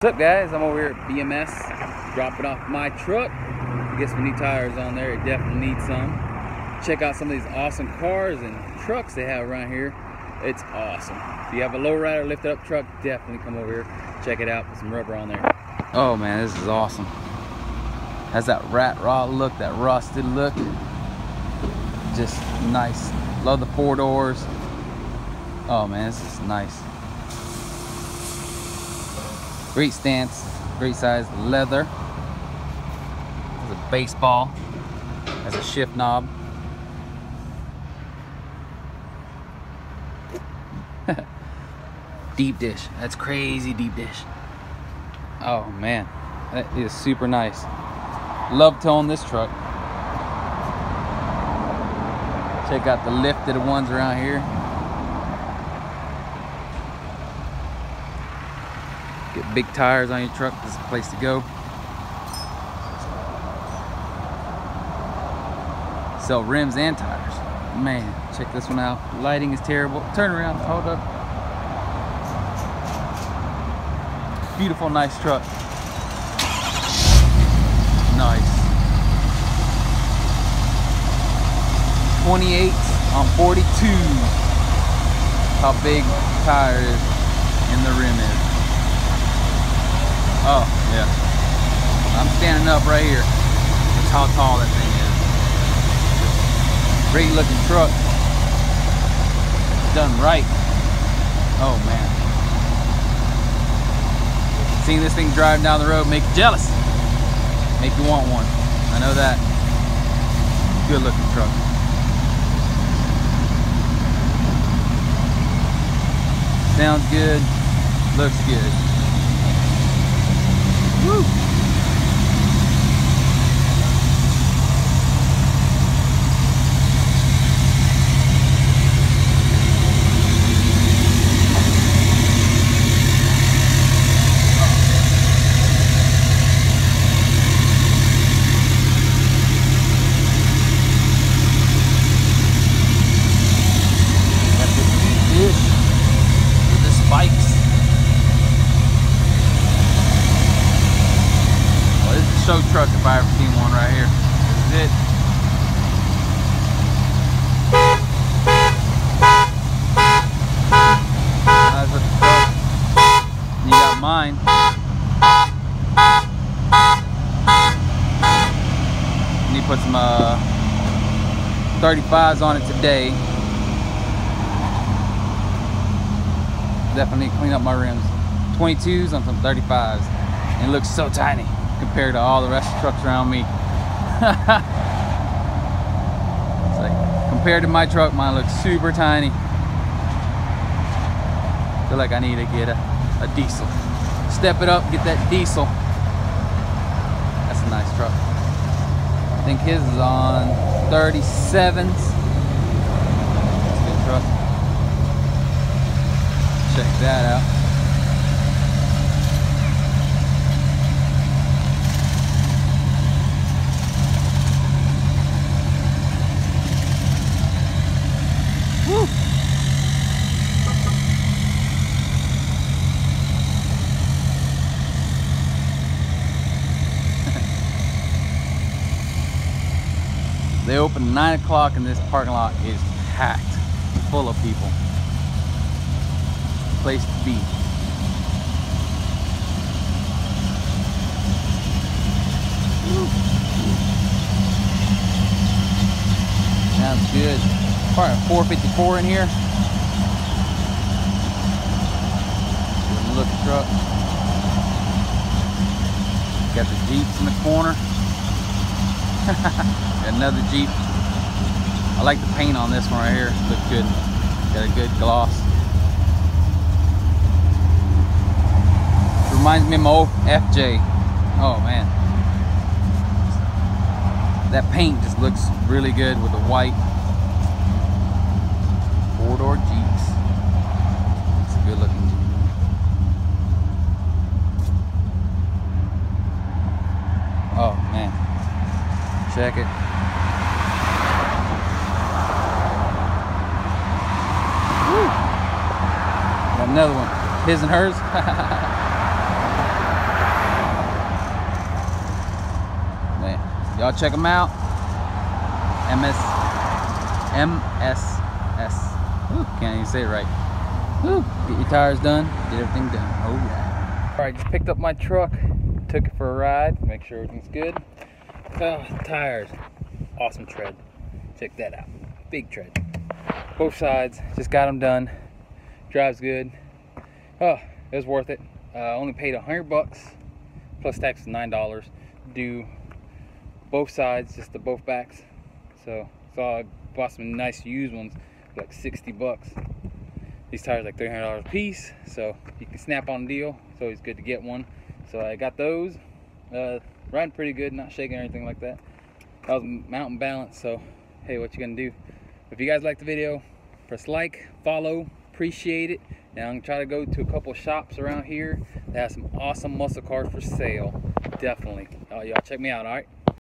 What's up, guys? I'm over here at BMS dropping off my truck. I guess we need tires on there. It definitely needs some. Check out some of these awesome cars and trucks they have around here. It's awesome. If you have a lowrider lifted up truck, definitely come over here. Check it out. Put some rubber on there. Oh man, this is awesome. Has that rat rod look, that rusted look. Just nice. Love the 4 doors. Oh man, this is nice. Great stance, great size leather. There's a baseball. Has a shift knob. Deep dish. That's crazy deep dish. Oh man, that is super nice. Love towing this truck. Check out the lifted ones around here. Get big tires on your truck. This is the place to go. Sell rims and tires. Man, check this one out. Lighting is terrible. Turn around. Hold up. Beautiful, nice truck. Nice. 28 on 42. How big the tire is and the rim is. Oh, yeah. I'm standing up right here. That's how tall that thing is. Great looking truck. Done right. Oh, man. Seeing this thing drive down the road make you jealous. Make you want one. I know that. Good looking truck. Sounds good. Looks good. Woo! Got this dish with the spikes. Show truck if I ever seen one right here. This is it. Nice looking truck. You got mine. Need to put some 35s on it today. Definitely clean up my rims. 22s on some 35s. And it looks so tiny compared to all the rest of the trucks around me. It's like, compared to my truck, mine looks super tiny. Feel like I need to get a diesel. Step it up, get that diesel. That's a nice truck. I think his is on 37s. That's a good truck. Check that out. Woo. They open 9 o'clock and this parking lot is packed, full of people. Place to be. Woo. Sounds good. Part 454 in here. Good looking truck. Got the Jeeps in the corner. Got another Jeep. I like the paint on this one right here. Looks good. Got a good gloss. Reminds me of my old FJ. Oh man. That paint just looks really good with the white. 4-door Jeeps. It's a good looking Jeep. Oh man. Check it. Woo. Got another one. His and hers. Y'all check them out. MSS. Ooh, can't even say it right. Woo. Get your tires done, get everything done. Oh yeah. Alright, just picked up my truck, took it for a ride, make sure everything's good. Tires, awesome tread. Check that out, big tread. Both sides, just got them done. Drives good. Oh, it was worth it. Only paid $100 plus tax is $9. Do both sides, just the both backs. So I bought some nice used ones, like $60. These tires like $300 a piece, so you can snap on a deal. It's always good to get one. So I got those. Riding pretty good, not shaking or anything like that. That was mountain balance, so hey, what you gonna do? If you guys like the video, press like, follow, appreciate it. Now I'm gonna try to go to a couple shops around here that have some awesome muscle cars for sale. Definitely. Y'all check me out, alright?